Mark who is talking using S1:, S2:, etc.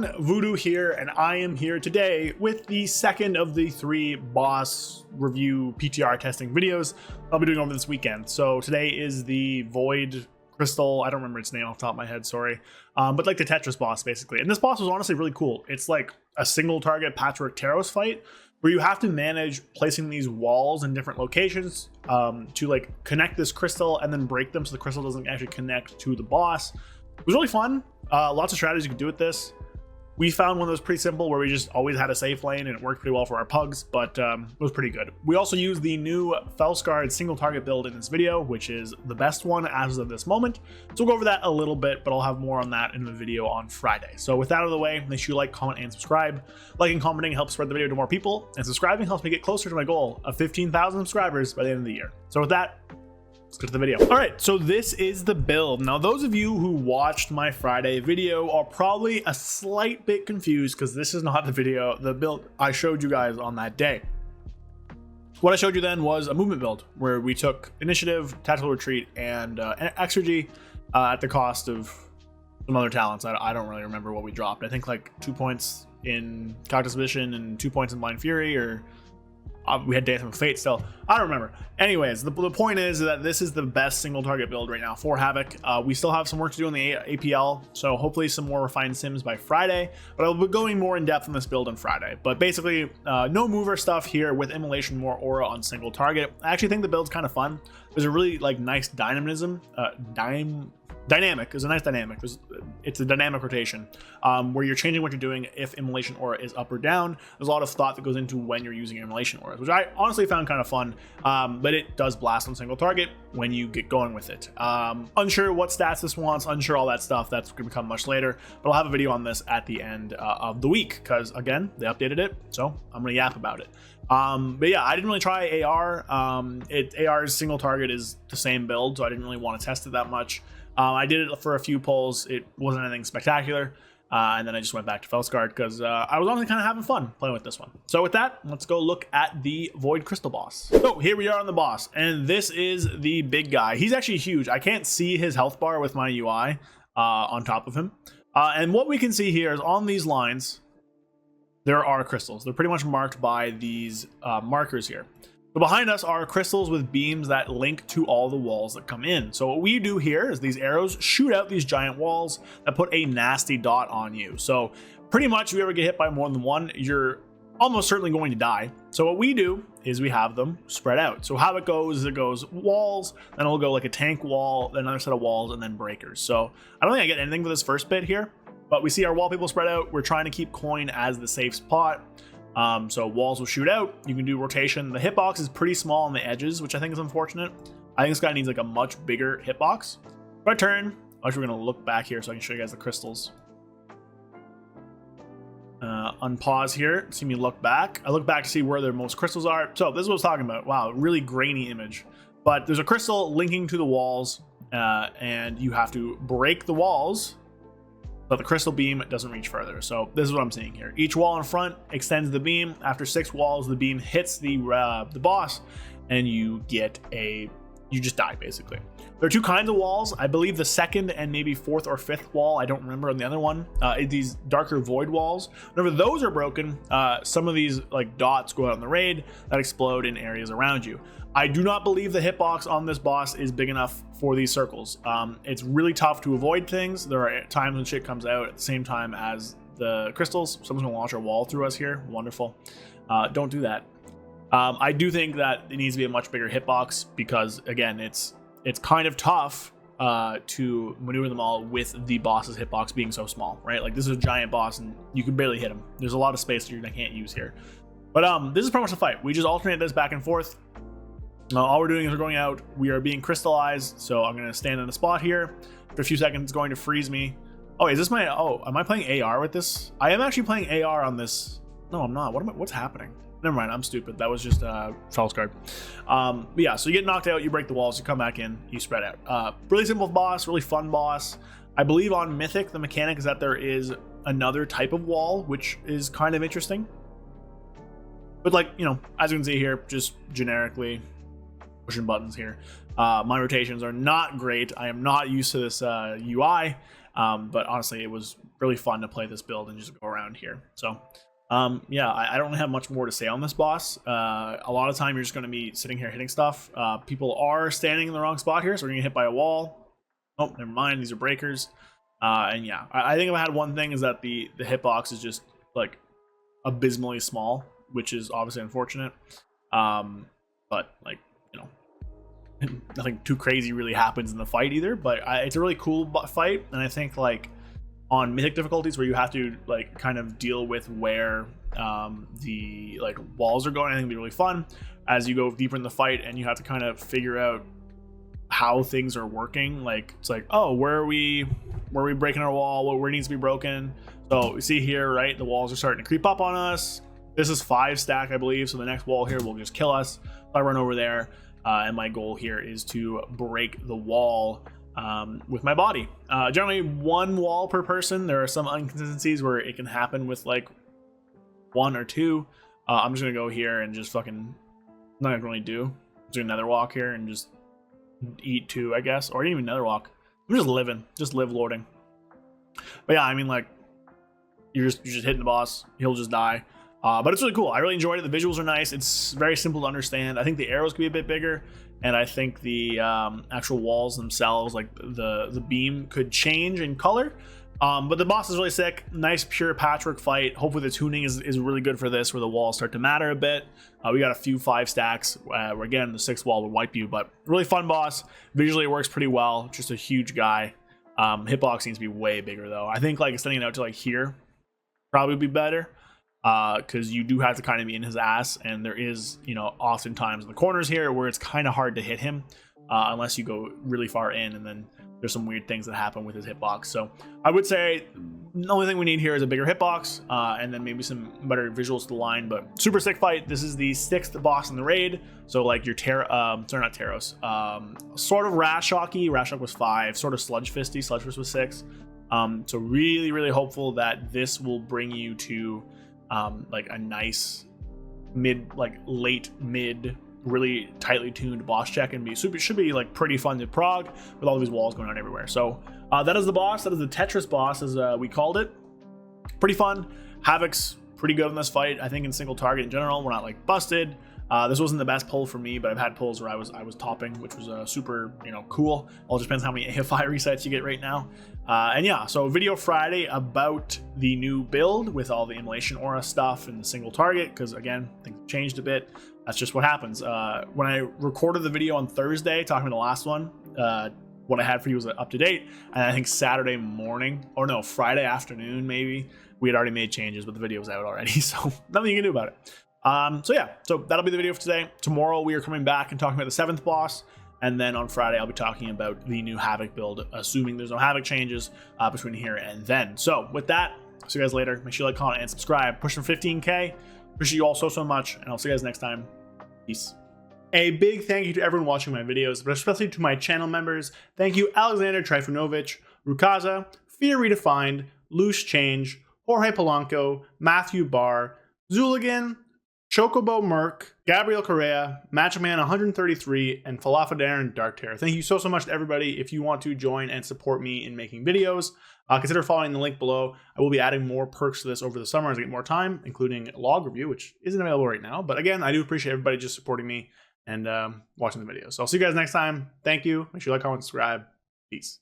S1: everyone, Voodoo here, and I am here today with the second of the 3 boss review PTR testing videos I'll be doing over this weekend. So today is the Void Crystal, I don't remember its name off the top of my head, sorry, but like the Tetris boss basically. And this boss was honestly really cool. It's like a single target Patchwork Taros fight where you have to manage placing these walls in different locations to like connect this crystal and then break them so the crystal doesn't actually connect to the boss. It was really fun. Lots of strategies you could do with this. We found one that was pretty simple where we just always had a safe lane and it worked pretty well for our pugs, but it was pretty good. We also used the new Fel-Scarred single target build in this video, which is the best one as of this moment. So we'll go over that a little bit, but I'll have more on that in the video on Friday. So with that out of the way, make sure you like, comment, and subscribe. Liking and commenting helps spread the video to more people, and subscribing helps me get closer to my goal of 15,000 subscribers by the end of the year. So with that, let's get to the video. All right, so this is the build. Now, those of you who watched my Friday video are probably a slight bit confused because this is not the build I showed you guys on that day. What I showed you then was a movement build where we took initiative, tactical retreat, and exergy at the cost of some other talents. I don't really remember what we dropped. I think like 2 points in Cognitive Vision and 2 points in Blind Fury, or we had Dancing with Fate still. I don't remember. Anyways, the point is that this is the best single target build right now for Havoc. We still have some work to do in the APL, so hopefully some more refined sims by Friday, but I'll be going more in depth on this build on Friday. But basically, no mover stuff here with Immolation, more aura on single target. I actually think the build's kind of fun. There's a really like nice dynamism, dynamic is a nice dynamic. It's a dynamic rotation where you're changing what you're doing if Immolation aura is up or down. There's a lot of thought that goes into when you're using Immolation auras, which I honestly found kind of fun, but it does blast on single target when you get going with it. Unsure what stats this wants, unsure all that stuff. That's going to come much later, but I'll have a video on this at the end of the week because again, they updated it, so I'm going to yap about it. But yeah, I didn't really try AR. AR's single target is the same build, so I didn't really want to test it that much. I did it for a few pulls. It wasn't anything spectacular. And then I just went back to Fel-Scarred because I was honestly kind of having fun playing with this one. So with that, let's go look at the Void Crystal boss. So here we are on the boss, and this is the big guy. He's actually huge. I can't see his health bar with my UI on top of him. And what we can see here is on these lines, there are crystals. They're pretty much marked by these markers here. So behind us are crystals with beams that link to all the walls that come in. So what we do here is these arrows shoot out these giant walls that put a nasty dot on you. So pretty much if you ever get hit by more than one, you're almost certainly going to die. So what we do is we have them spread out. So how it goes is it goes walls, then it'll go like a tank wall, then another set of walls, and then breakers. So I don't think I get anything for this first bit here, but we see our wall people spread out. We're trying to keep coin as the safe spot. So walls will shoot out. You can do rotation. The hitbox is pretty small on the edges, which I think is unfortunate. I think this guy needs like a much bigger hitbox. If I turn, actually we're going to look back here so I can show you guys the crystals. Unpause here, see me look back. I look back to see where the most crystals are. So this is what I was talking about. Wow, really grainy image. But there's a crystal linking to the walls, and you have to break the walls, but the crystal beam doesn't reach further. So this is what I'm seeing here. Each wall in front extends the beam. After 6 walls, the beam hits the boss, and you just die basically. There are 2 kinds of walls. I believe the second and maybe 4th or 5th wall, I don't remember on the other one, these darker void walls. Whenever those are broken, some of these like dots go out on the raid that explode in areas around you. I do not believe the hitbox on this boss is big enough for these circles. It's really tough to avoid things. There are times when shit comes out at the same time as the crystals. Someone's gonna launch a wall through us here. Wonderful. Don't do that. I do think that it needs to be a much bigger hitbox because again, it's kind of tough to maneuver them all with the boss's hitbox being so small, right? Like this is a giant boss and you can barely hit him. There's a lot of space that you can't use here. But this is pretty much the fight. We just alternate this back and forth. All we're doing is we're going out. We are being crystallized. So I'm going to stand in a spot here. After a few seconds, it's going to freeze me. Oh, is this my... Oh, am I playing AR with this? I am actually playing AR on this. No, I'm not. What's happening? Never mind. I'm stupid. That was just Fel-Scarred. But yeah, so you get knocked out. You break the walls. You come back in. You spread out. Really simple boss. Really fun boss. I believe on Mythic, the mechanic is that there is another type of wall, which is kind of interesting. But like, you know, as you can see here, just generically... pushing buttons here. My rotations are not great. I am not used to this UI. But honestly, it was really fun to play this build and just go around here. So yeah, I don't have much more to say on this boss. A lot of time you're just going to be sitting here hitting stuff. People are standing in the wrong spot here, so we're going to get hit by a wall. Oh, never mind, these are breakers. And yeah, I think if I had one thing is that the hitbox is just like abysmally small, which is obviously unfortunate. But like, you know, nothing too crazy really happens in the fight either. But it's a really cool fight, and I think like on mythic difficulties where you have to like kind of deal with where the like walls are going, I think it'd be really fun as you go deeper in the fight and you have to kind of figure out how things are working. Like it's like, oh, where are we breaking our wall? Where needs to be broken? So we see here, right, the walls are starting to creep up on us. This is 5 stack, I believe, so the next wall here will just kill us. So I run over there, and my goal here is to break the wall with my body. Generally 1 wall per person. There are some inconsistencies where it can happen with like 1 or 2. I'm just gonna go here and just fucking not gonna really do. Do another walk here and just eat 2, I guess, or even another walk. I'm just living, just live lording. But yeah, I mean, like you're just hitting the boss, he'll just die. But it's really cool. I really enjoyed it. The visuals are nice. It's very simple to understand. I think the arrows could be a bit bigger, and I think the actual walls themselves, like the beam, could change in color. But the boss is really sick. Nice pure patchwork fight. Hopefully the tuning is really good for this, where the walls start to matter a bit. We got a few 5 stacks where again the 6th wall would wipe you, but really fun boss. Visually it works pretty well. Just a huge guy. Hitbox seems to be way bigger though. I think like extending it out to like here probably would be better, because you do have to kind of be in his ass, and there is, you know, oftentimes in the corners here where it's kind of hard to hit him unless you go really far in, and then there's some weird things that happen with his hitbox. So I would say the only thing we need here is a bigger hitbox, and then maybe some better visuals to the line. But super sick fight. This is the 6th boss in the raid, so like your sorry, not Taros, sort of Rashocky. Rashok was 5, sort of Sludge Fisty. Sludge Fist was 6. So really hopeful that this will bring you to like a nice late mid, really tightly tuned boss check, and should be like pretty fun to prog with all these walls going on everywhere. So that is the boss. That is the Tetris boss, as we called it. Pretty fun. Havoc's pretty good in this fight. I think in single target in general, we're not like busted. This wasn't the best pull for me, but I've had pulls where I was topping, which was super, you know, cool. All depends how many AFI resets you get right now. And yeah, so video Friday about the new build with all the immolation aura stuff and the single target, because again, things have changed a bit. That's just what happens. When I recorded the video on Thursday, talking about the last one, what I had for you was up to date. And I think Saturday morning, or no, Friday afternoon, maybe, we had already made changes, but the video was out already. So nothing you can do about it. So yeah, so that'll be the video for today. Tomorrow we are coming back and talking about the 7th boss. And then on Friday, I'll be talking about the new Havoc build, assuming there's no Havoc changes between here and then. So with that, I'll see you guys later. Make sure you like, comment, and subscribe. Push for 15K. Appreciate you all so much, and I'll see you guys next time. Peace. A big thank you to everyone watching my videos, but especially to my channel members. Thank you, Alexander Trifunovic, Rukaza, Fear Redefined, Loose Change, Jorge Polanco, Matthew Barr, Zuligan, Chocobo Merc, Gabriel Correa, Matchman 133, and Falafadar Dark Terror. Thank you so much to everybody. If you want to join and support me in making videos, consider following the link below. I will be adding more perks to this over the summer as I get more time, including log review, which isn't available right now. But again, I do appreciate everybody just supporting me and watching the videos. So I'll see you guys next time. Thank you. Make sure you like, comment, subscribe. Peace.